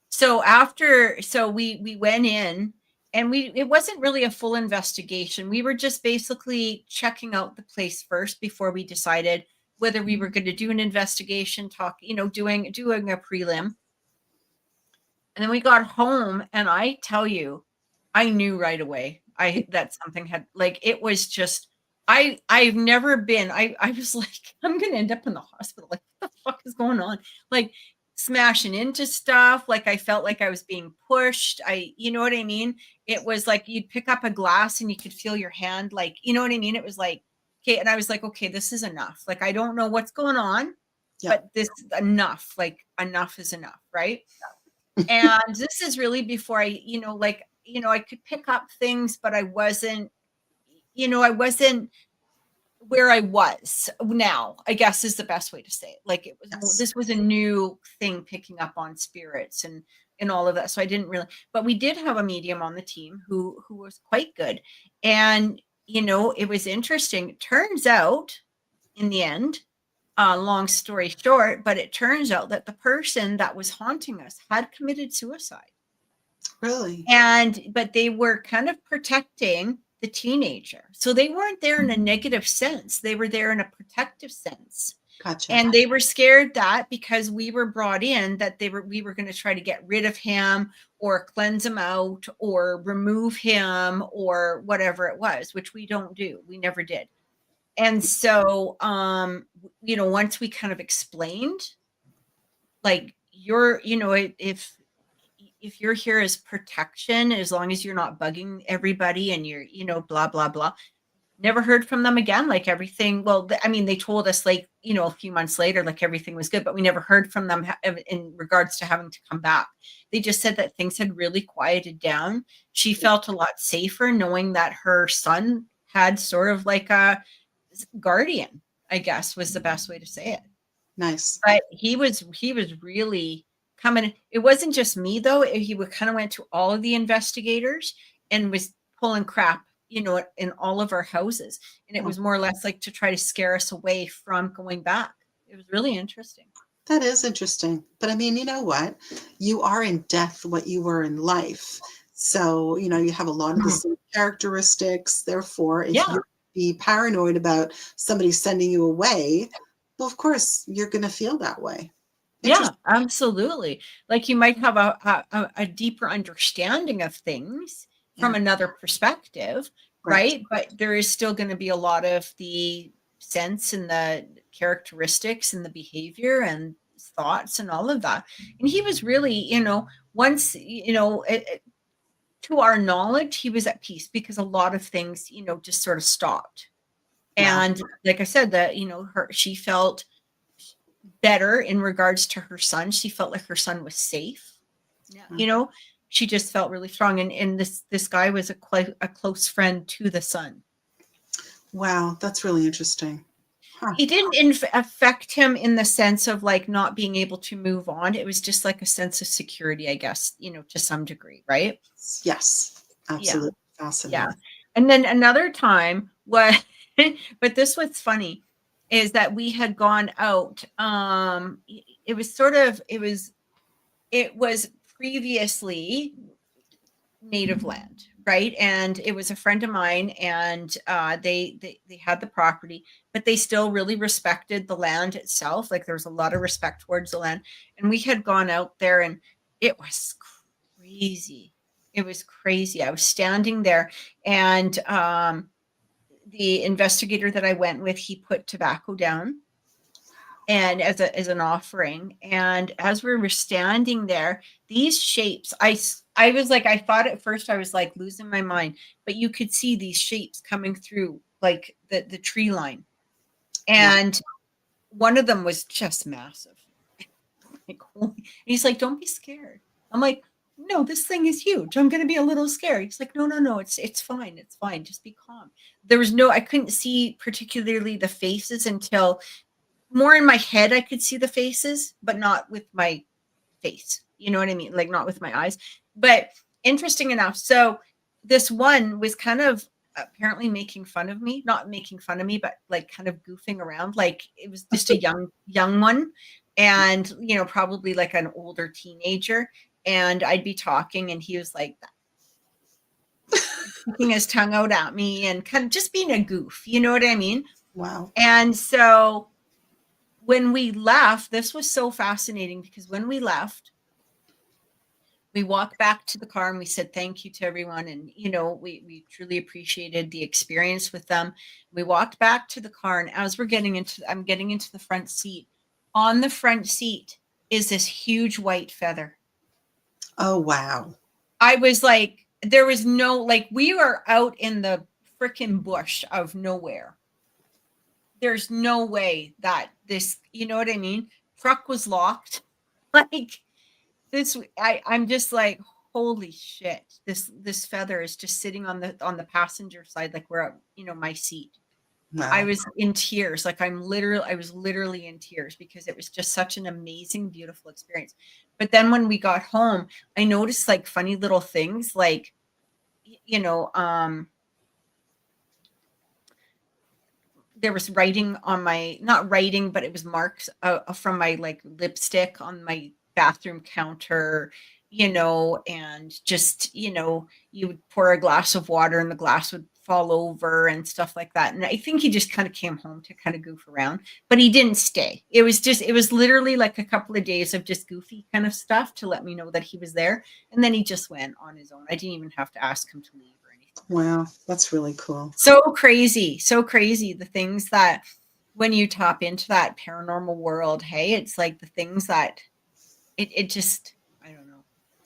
so we went in, and it wasn't really a full investigation. We were just basically checking out the place first before we decided whether we were going to do an investigation, doing a prelim. And then we got home, and I tell you, I knew right away that something had, like, it was just, I've never been, I was like, I'm gonna end up in the hospital. Like, what the fuck is going on? Like, smashing into stuff. Like, I felt like I was being pushed. You know what I mean? It was like you'd pick up a glass and you could feel your hand, like, you know what I mean? It was like, okay. And I was like, okay, this is enough. Like, I don't know what's going on, Yeah. but this is enough. Like, enough is enough, right? And this is really before I could pick up things, but I wasn't where I was now, I guess is the best way to say it. Like it was, Yes. this was a new thing picking up on spirits and all of that. So I didn't really, but we did have a medium on the team who was quite good. And, you know, it was interesting. It turns out in the end, long story short, but it turns out that the person that was haunting us had committed suicide. Really? But they were kind of protecting the teenager. So they weren't there in a negative sense. They were there in a protective sense. Gotcha. And they were scared that because we were brought in that we were going to try to get rid of him or cleanse him out or remove him or whatever it was, which we don't do. We never did. And so you know, once we kind of explained, like, you're, you know, if you're here as protection, as long as you're not bugging everybody and you're, you know, blah, blah, blah. Never heard from them again. Like everything, well, I mean, they told us like, you know, a few months later, like everything was good, but we never heard from them in regards to having to come back. They just said that things had really quieted down. She felt a lot safer knowing that her son had sort of like a guardian, I guess was the best way to say it. Nice. But he was really coming. It wasn't just me though. He would kind of went to all of the investigators and was pulling crap, you know, in all of our houses. And it was more or less like to try to scare us away from going back. It was really interesting. That is interesting. But I mean, you know what? You are in death what you were in life. So, you know, you have a lot of the same characteristics. Therefore, if Yeah. you be paranoid about somebody sending you away, well, of course, you're going to feel that way. Yeah, absolutely. Like you might have a deeper understanding of things from Yeah. another perspective, Right. right? But there is still going to be a lot of the sense and the characteristics and the behavior and thoughts and all of that. And he was really, you know, once, you know, to our knowledge, he was at peace because a lot of things, you know, just sort of stopped. Wow. And like I said, that, you know, she felt better in regards to her son. She felt like her son was safe. Yeah. You know, she just felt really strong. And this guy was a close friend to the son. Wow. That's really interesting. Huh. He didn't affect him in the sense of like not being able to move on. It was just like a sense of security, I guess, you know, to some degree, right? Yes. Yeah. Absolutely. Yeah. Fascinating. And then another time was, but this was funny, is that we had gone out. It was sort of, it was previously native land, right? And it was a friend of mine, and they had the property, but they still really respected the land itself. Like there was a lot of respect towards the land. And we had gone out there, and it was crazy. It was crazy. I was standing there, and the investigator that I went with, he put tobacco down and as an offering. And as we were standing there, these shapes, I was like, I thought at first I was like losing my mind, but you could see these shapes coming through like the tree line. And one of them was just massive. Like, he's like, don't be scared. I'm like, no, this thing is huge. I'm going to be a little scared. He's like, no, it's fine. It's fine. Just be calm. There was I couldn't see particularly the faces until more in my head. I could see the faces, but not with my face. You know what I mean? Like not with my eyes. But interesting enough. So this one was kind of apparently making fun of me, not making fun of me, but like kind of goofing around. Like it was just a young one. And, you know, probably like an older teenager. And I'd be talking and he was like sticking his tongue out at me and kind of just being a goof. You know what I mean? Wow. And so when we left, this was so fascinating because when we left, we walked back to the car and we said thank you to everyone. And, you know, we truly appreciated the experience with them. We walked back to the car, and as I'm getting into the front seat. On the front seat is this huge white feather. Oh, wow. I was like, there was no, like, we were out in the freaking bush of nowhere. There's no way that this, you know what I mean? Truck was locked. Like this, I'm just like, holy shit. This feather is just sitting on the passenger side, like we're at, you know, my seat. I Wow. was in tears. Like I was literally in tears because it was just such an amazing, beautiful experience. But then when we got home, I noticed like funny little things like, you know, there was writing on my, not writing, but it was marks from my like lipstick on my bathroom counter, and just, you would pour a glass of water and the glass would fall over and stuff like that. And I think he just kind of came home to kind of goof around, but he didn't stay. It was literally like a couple of days of just goofy kind of stuff to let me know that he was there. And then he just went on his own. I didn't even have to ask him to leave or anything. Wow. That's really cool. So crazy, so crazy. The things that when you tap into that paranormal world, hey, it's like the things that it just, I don't know.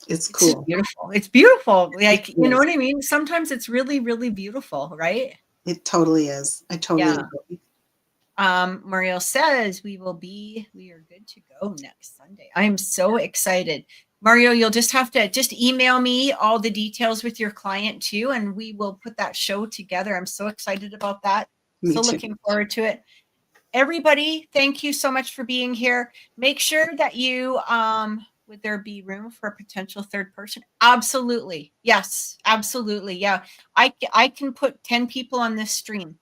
It's It's just cool. beautiful. It's beautiful. Like, It you know is. what I mean? Sometimes it's really, really beautiful, right? It totally is. I totally Yeah. agree. Mariel says we are good to go next Sunday. I am so excited. Mario, you'll just have to just email me all the details with your client too, and we will put that show together. I'm so excited about that. Me So too. looking forward to it. Everybody, thank you so much for being here. Make sure that you, would there be room for a potential third person? Absolutely. Yes, absolutely. Yeah. I can put 10 people on this stream.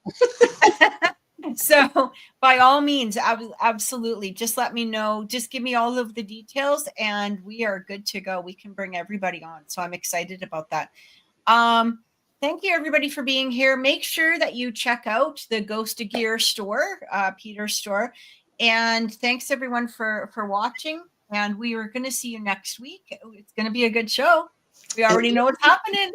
So by all means, absolutely. Just let me know. Just give me all of the details and we are good to go. We can bring everybody on. So I'm excited about that. Thank you everybody for being here. Make sure that you check out the Ghost of Gear store, Peter's store. And thanks everyone for watching. And we are going to see you next week. It's going to be a good show. We already know what's happening.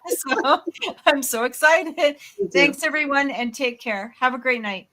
So I'm so excited. You do. Thanks everyone and take care. Have a great night.